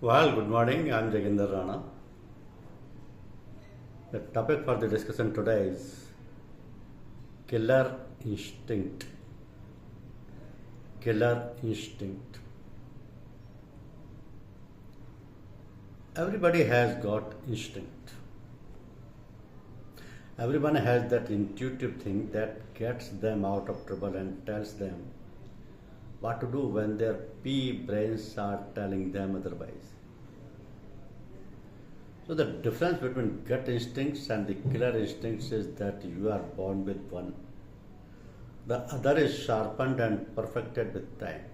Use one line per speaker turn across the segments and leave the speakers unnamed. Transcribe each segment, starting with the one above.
Well, good morning. I'm Jaginder Rana. The topic for the discussion today is killer instinct. Killer instinct. Everybody has got instinct. Everyone has that intuitive thing that gets them out of trouble and tells them what to do when their pea brains are telling them otherwise. So the difference between gut instincts and the killer instincts is that you are born with one. The other is sharpened and perfected with time.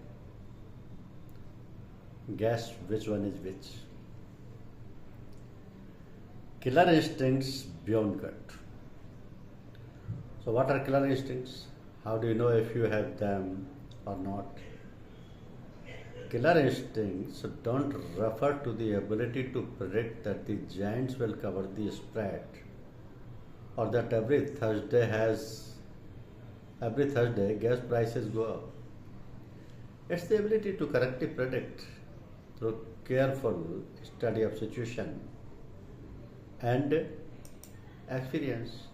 Guess which one is which? Killer instincts beyond gut. So what are killer instincts? How do you know if you have them or not? Killer instincts don't refer to the ability to predict that the Giants will cover the spread or that every Thursday gas prices go up. It's the ability to correctly predict through careful study of situation and experience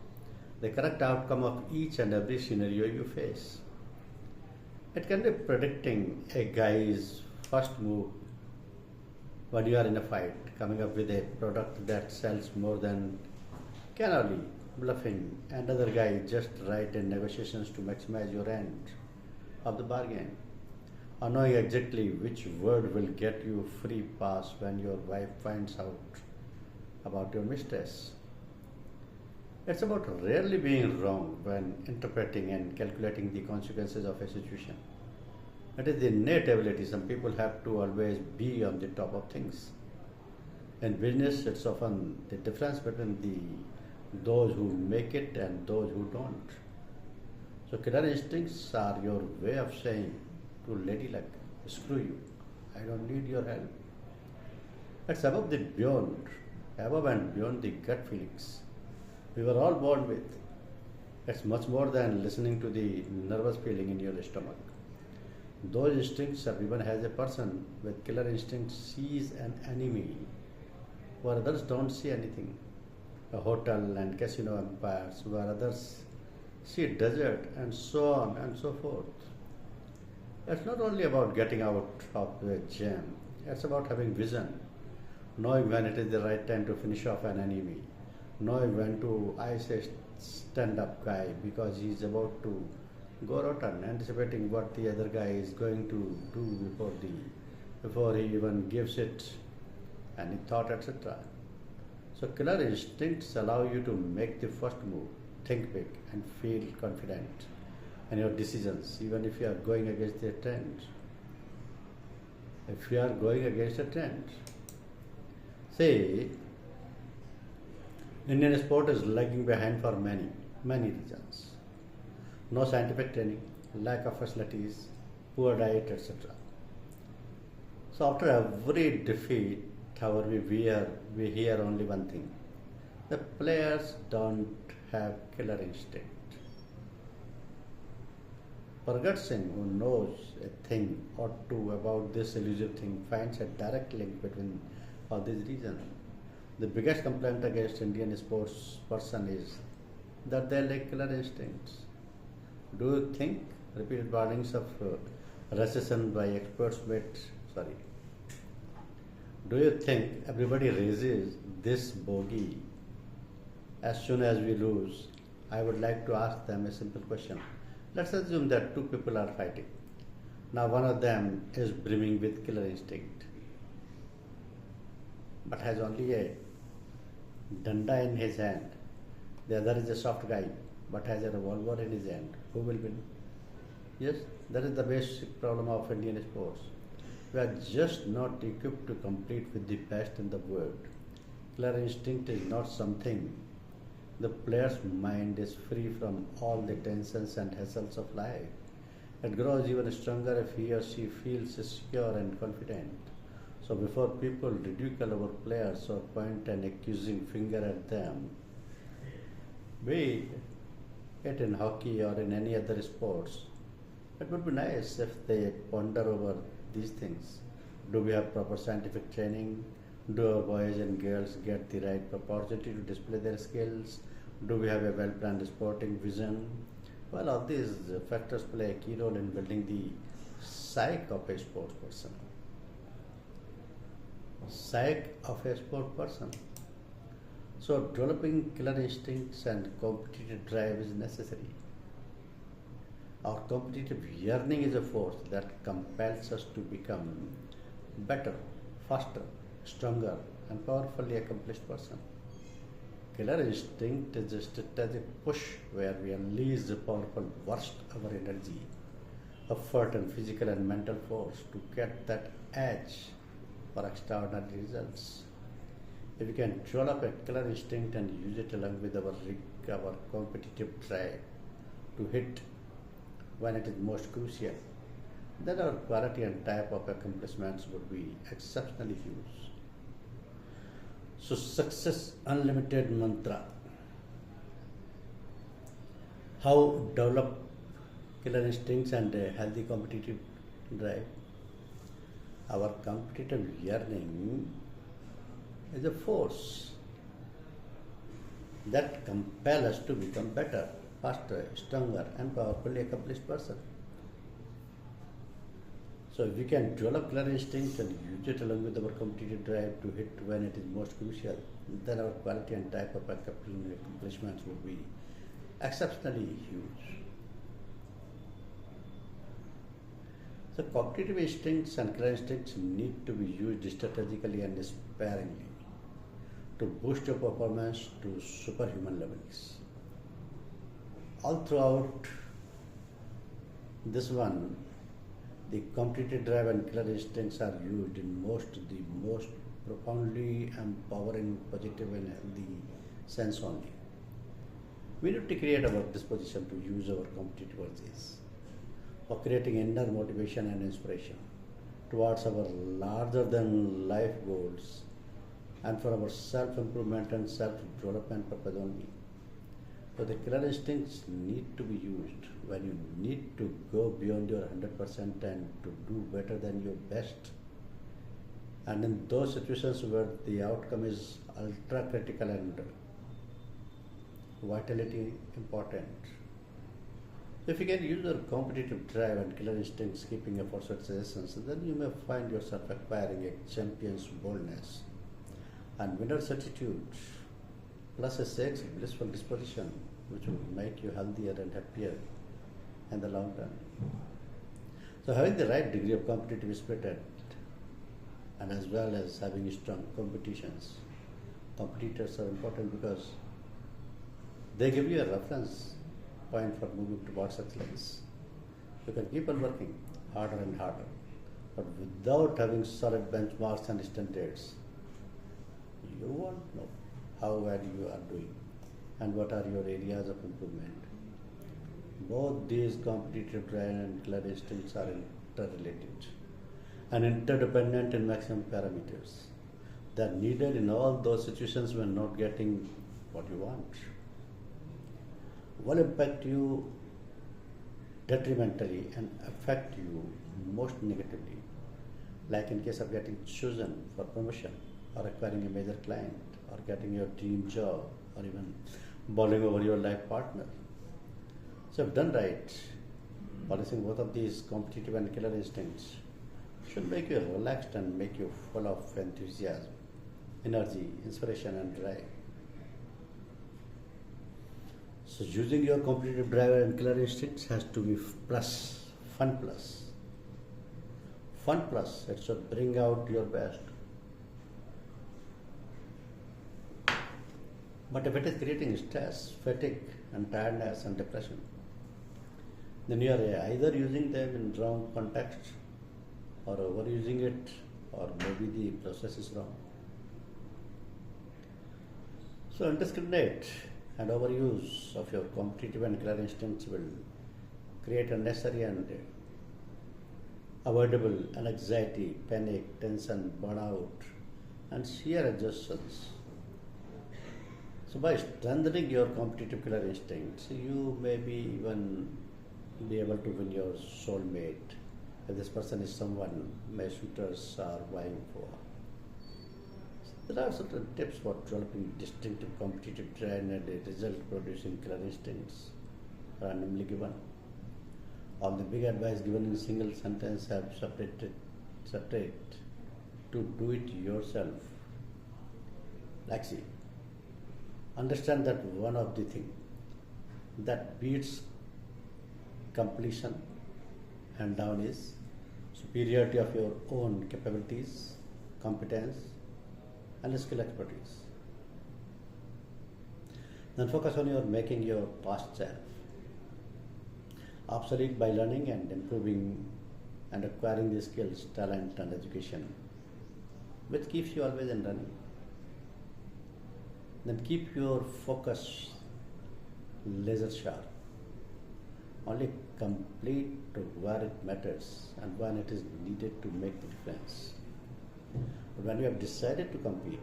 the correct outcome of each and every scenario you face. It can be predicting a guy's first move when you are in a fight, coming up with a product that sells more than cannoli, bluffing, and other guy just right in negotiations to maximize your end of the bargain, or knowing exactly which word will get you free pass when your wife finds out about your mistress. It's about rarely being wrong when interpreting and calculating the consequences of a situation. It is the innate ability. Some people have to always be on the top of things. In business, it's often the difference between those who make it and those who don't. So killer instincts are your way of saying to lady luck, screw you. I don't need your help. It's above and beyond the gut feelings we were all born with. It's much more than listening to the nervous feeling in your stomach. Those instincts, everyone has a person with killer instincts sees an enemy where others don't see anything. A hotel and casino empires where others see desert and so on and so forth. It's not only about getting out of the jam, it's about having vision, knowing when it is the right time to finish off an enemy, knowing when to ice a stand up guy because he's about to go rotten, anticipating what the other guy is going to do before he even gives it any thought, etc. So killer instincts allow you to make the first move, think big and feel confident in your decisions, even if you are going against the trend. If you are going against a trend, say Indian sport is lagging behind for many reasons. No scientific training, lack of facilities, poor diet, etc. So after every defeat, however, we hear only one thing. The players don't have killer instinct. Pragat Singh, who knows a thing or two about this elusive thing, finds a direct link between all these reasons. The biggest complaint against Indian sports person is that they lack killer instincts. Do you think repeated warnings of recession by experts sorry, do you think everybody raises this bogey as soon as we lose? I would like to ask them a simple question. Let's assume that two people are fighting. Now one of them is brimming with killer instinct but has only a danda in his hand. The other is a soft guy but has a revolver in his hand. Who will win? Yes, that is the basic problem of Indian sports. We are just not equipped to compete with the best in the world. Killer instinct is not something. The player's mind is free from all the tensions and hassles of life. It grows even stronger if he or she feels secure and confident. So before people ridicule our players or point an accusing finger at them, be it in hockey or in any other sports, it would be nice if they ponder over these things Do we have proper scientific training? Do our boys and girls get the right opportunity to display their skills? Do we have a well planned sporting vision? Well, all these factors play a key role in building the psyche of a sports person. Psyche of a sport person. So, developing killer instincts and competitive drive is necessary. Our competitive yearning is a force that compels us to become better, faster, stronger, and powerfully accomplished person. Killer instinct is a strategic push where we unleash the powerful burst of our energy, effort, and physical and mental force to get that edge for extraordinary results. If we can develop a killer instinct and use it along with our competitive drive to hit when it is most crucial, then our quality and type of accomplishments would be exceptionally huge. So, success unlimited mantra. How develop killer instincts and a healthy competitive drive? Our competitive yearning is a force that compels us to become better, faster, stronger, and powerfully accomplished person. So if we can develop killer instinct and use it along with our competitive drive to hit when it is most crucial, then our quality and type of accomplishments would be exceptionally huge. So competitive instincts and killer instincts need to be used strategically and sparingly to boost your performance to superhuman levels. All throughout this one, the competitive drive and killer instincts are used in the most profoundly empowering, positive and healthy sense only. We need to create our disposition to use our competitive urges for creating inner motivation and inspiration towards our larger than life goals and for our self improvement and self development purpose only. So the killer instincts need to be used when you need to go beyond your 100% and to do better than your best. And in those situations where the outcome is ultra critical and vitality important. If you can use your competitive drive and killer instincts keeping efforts at suggestions, then you may find yourself acquiring a champion's boldness and winner's attitude plus a sage blissful disposition which will make you healthier and happier in the long run. So having the right degree of competitive spirit and as well as having strong competitors are important because they give you a reference point for moving towards excellence. You can keep on working harder and harder, but without having solid benchmarks and standards, you won't know how well you are doing and what are your areas of improvement. Both these competitive drive and killer instincts are interrelated and interdependent in maximum parameters. They are needed in all those situations when not getting what you want. Will impact you detrimentally and affect you most negatively, like in case of getting chosen for promotion or acquiring a major client or getting your dream job or even bowling over your life partner. So if done right, policing both of these competitive and killer instincts should make you relaxed and make you full of enthusiasm, energy, inspiration and drive. So using your competitive drive and killer instincts has to be plus, fun plus. Fun plus, it should bring out your best. But if it is creating stress, fatigue and tiredness and depression, then you are either using them in wrong context or overusing it, or maybe the process is wrong. So indiscriminate and overuse of your competitive and killer instincts will create unnecessary and avoidable anxiety, panic, tension, burnout, and sheer exhaustions. So by strengthening your competitive killer instincts, you may be even be able to win your soulmate, if this person is someone my suitors are vying for. There are certain tips for developing distinctive competitive trend and a result producing killer instincts randomly given. All the big advice given in a single sentence have separate to do it yourself. Like see, understand that one of the things that beats completion and down is superiority of your own capabilities, competence, and skill expertise. Then focus on your making your past self obsolete by learning and improving and acquiring the skills, talent, and education, which keeps you always in running. Then keep your focus laser sharp. Only complete to where it matters and when it is needed to make the difference. But when you have decided to compete,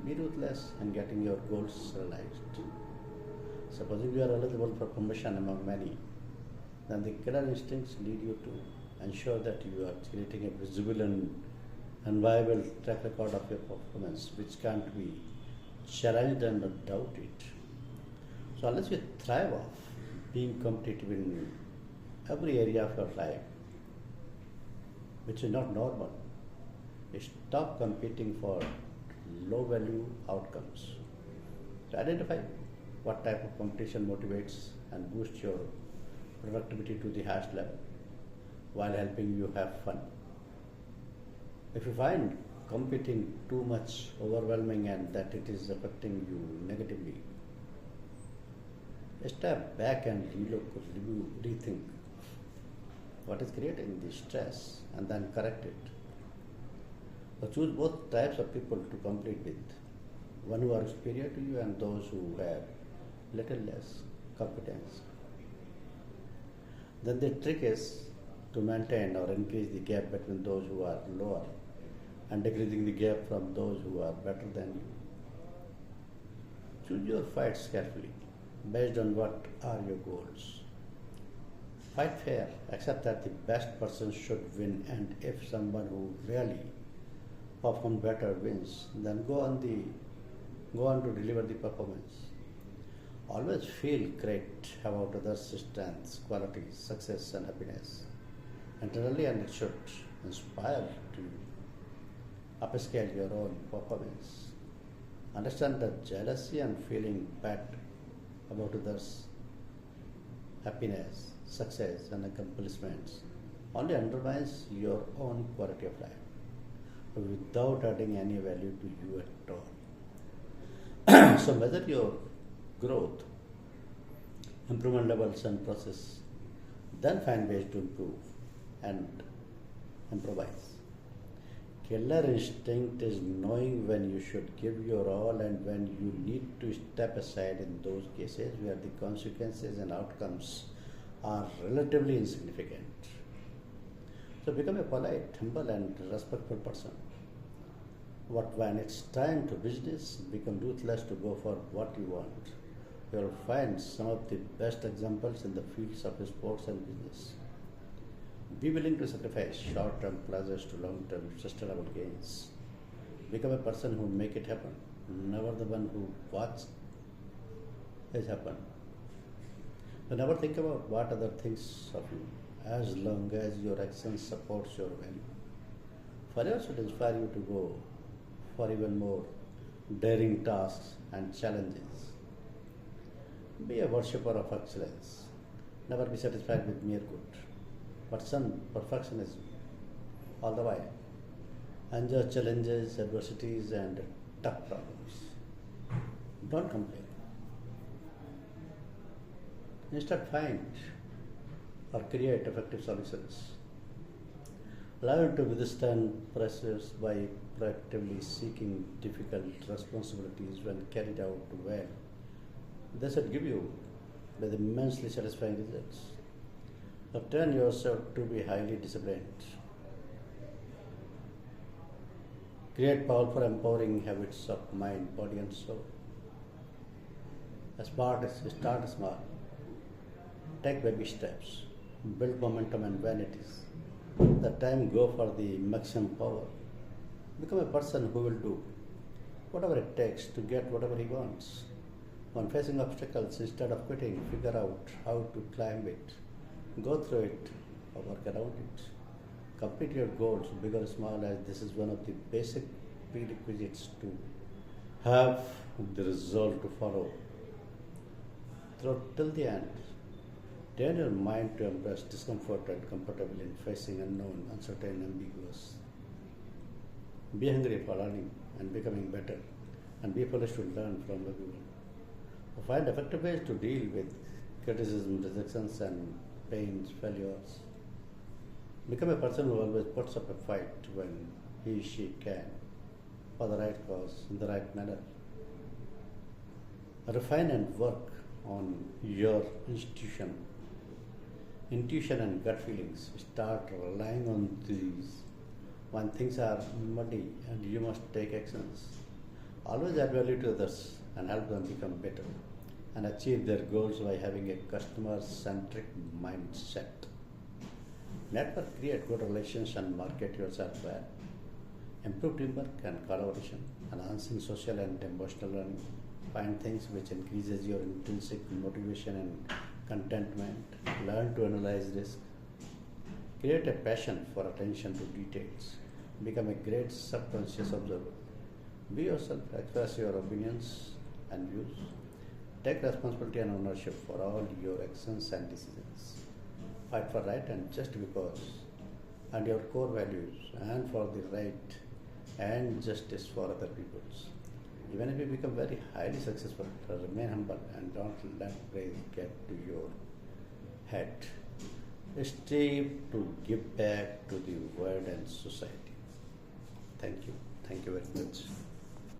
be ruthless in getting your goals realized. Supposing you are eligible for promotion among many, then the killer instincts lead you to ensure that you are creating a visible and viable track record of your performance, which can't be challenged and doubted. So unless you thrive off being competitive in every area of your life, which is not normal, stop competing for low value outcomes. So identify what type of competition motivates and boosts your productivity to the highest level while helping you have fun. If you find competing too much overwhelming and that it is affecting you negatively, step back and rethink what is creating the stress and then correct it. So choose both types of people to compete with, one who are superior to you and those who have little less competence. Then the trick is to maintain or increase the gap between those who are lower and decreasing the gap from those who are better than you. Choose your fights carefully based on what are your goals. Fight fair, accept that the best person should win, and if someone who really performs better wins, then go on to deliver the performance. Always feel great about others' strengths, qualities, success, and happiness. Internally, and it should inspire to upscale your own performance. Understand that jealousy and feeling bad about others' happiness, success, and accomplishments only undermines your own quality of life without adding any value to you at all. So measure your growth, improvement levels, and process. Then find ways to improve and improvise. Killer instinct is knowing when you should give your all and when you need to step aside in those cases where the consequences and outcomes are relatively insignificant. So become a polite, humble, and respectful person. When it's time to business, become ruthless to go for what you want. You will find some of the best examples in the fields of sports and business. Be willing to sacrifice short-term pleasures to long-term sustainable gains. Become a person who make it happen, never the one who watch it happen. So never think about what other thinks of you, as long as your action supports your value. Failure should inspire you to go for even more daring tasks and challenges. Be a worshipper of excellence. Never be satisfied with mere good, but some perfectionism all the while. Enjoy challenges, adversities, and tough problems. Don't complain. Instead, find or create effective solutions. Learn to withstand pressures by proactively seeking difficult responsibilities when carried out well. They should give you with immensely satisfying results. So train yourself to be highly disciplined. Create powerful, empowering habits of mind, body, and soul. Start small. Take baby steps. Build momentum, and when it is The time go for the maximum power. Become a person who will do whatever it takes to get whatever he wants. When facing obstacles, instead of quitting, figure out how to climb it, go through it, or work around it. Complete your goals, big or small, as this is one of the basic prerequisites to have the result to follow through till the end. Train your mind to embrace discomfort and comfortable in facing unknown, uncertain, ambiguous. Be hungry for learning and becoming better, and be foolish to learn from everyone. Find effective ways to deal with criticism, rejections, and pains, failures. Become a person who always puts up a fight when she can, for the right cause, in the right manner. Refine and work on your intuition and gut feelings. Start relying on these when things are muddy and you must take actions. Always add value to others and help them become better and achieve their goals by having a customer-centric mindset. Network, create good relations and market yourself well. Improve teamwork and collaboration, enhancing social and emotional learning. Find things which increases your intrinsic motivation and contentment. Learn to analyze risk. Create a passion for attention to details. Become a great subconscious observer. Be yourself, express your opinions and views. Take responsibility and ownership for all your actions and decisions. Fight for right and just because, and your core values, and for the right and justice for other peoples. Even if you become very highly successful, remain humble and don't let praise get to your head. Strive to give back to the world and society. Thank you. Thank you very much.